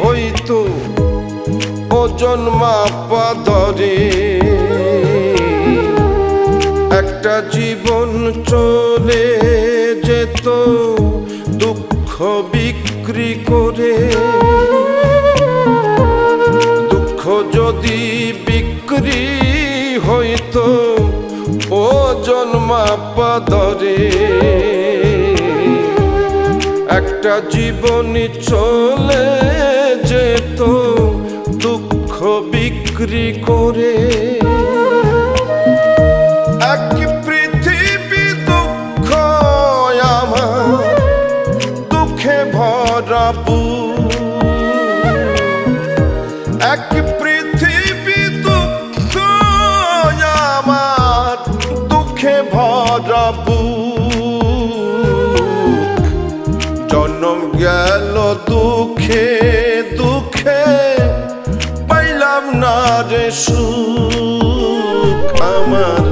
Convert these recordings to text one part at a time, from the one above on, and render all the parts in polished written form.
হইতো ওজন মাপা ধরে, একটা জীবন চলে যেত দুঃখ বিক্রি করে। দুঃখ যদি বিক্রি হইতো ওজন মাপা ধরে, একটা জীবনই চলে যেত দুঃখ বিক্রি করে। এক পৃথিবী দুঃখ আমার, দুঃখে ভরা বুক। এক পৃথিবী দুঃখ আমার, দুঃখে ভরা বুক। জন্ম গেল দুঃখে দুঃখে, পাইলাম না রে সুখ আমার।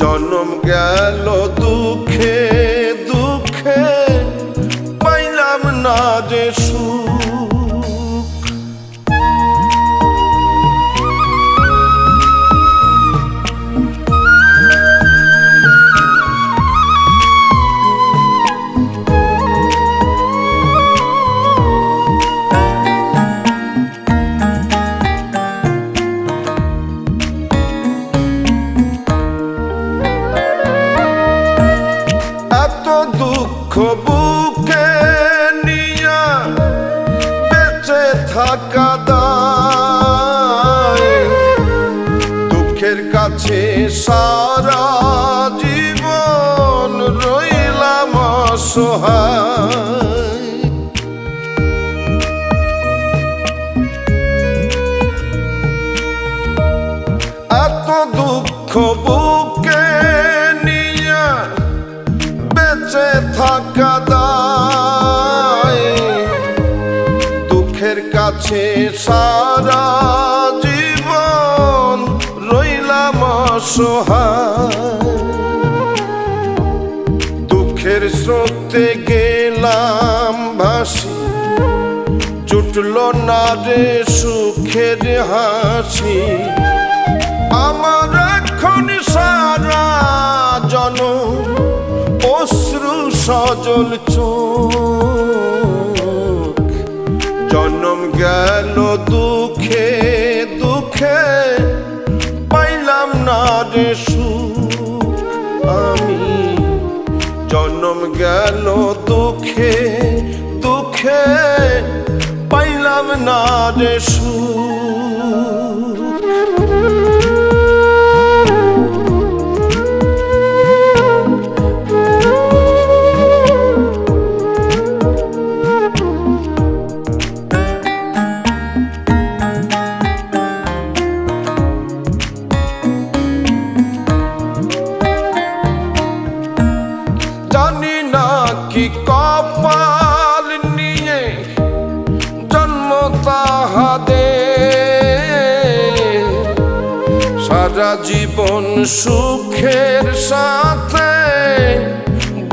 জন্ম গেল দুঃখে দুঃখে, পাইলাম না রে সুখ। দুঃখ বুকে নিয়া বেঁচে থাকা দায়, দুঃখের কাছে সারা জীবন রইলাম অসহায়। এত দুঃখ বুকে নিয়া বেঁচে থাকা দায়, দুঃখের কাছে সারা জীবন রইলাম অসহায়। দুঃখের স্রোতে গেলাম ভাসি, জুটল না রে সুখের হাসি। আমার এখন সারা জনম অশ্রু সজল চোখ। জন্ম গেল দুঃখে দুঃখে, পাইলাম না রে সুখ আমি। জন্ম গেল দুঃখে দুঃখে, পাইলাম না রে সুখ। জানি না কি কপাল নিয়ে জন্ম তাহাদের, সারা জীবন সুখের সাথে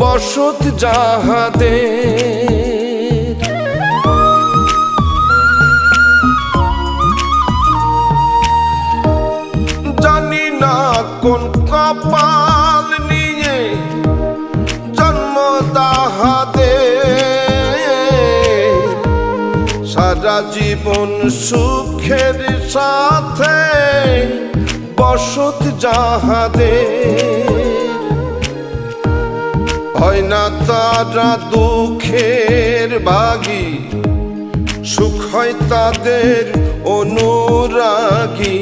বসত যাহাদের। জানি না কোন কপাল নিয়ে জন্ম তাহাদের, সারা জীবন সুখের সাথে বসত যাহাদের। হয় না তারা দুঃখের ভাগী, সুখ হয় তাদের অনুরাগী।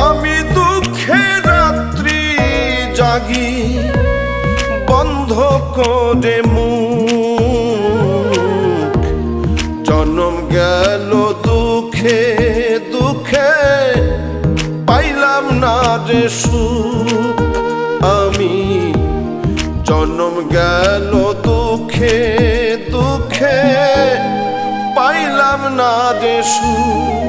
আমি দুঃখের রাত্রি জাগি, বন্ধ করে মুখ। জন্ম গেল দুঃখে দুঃখে, পাইলাম না রে সুখ আমি। জন্ম গেল দুঃখে দুঃখে, পাইলাম না রে সুখ।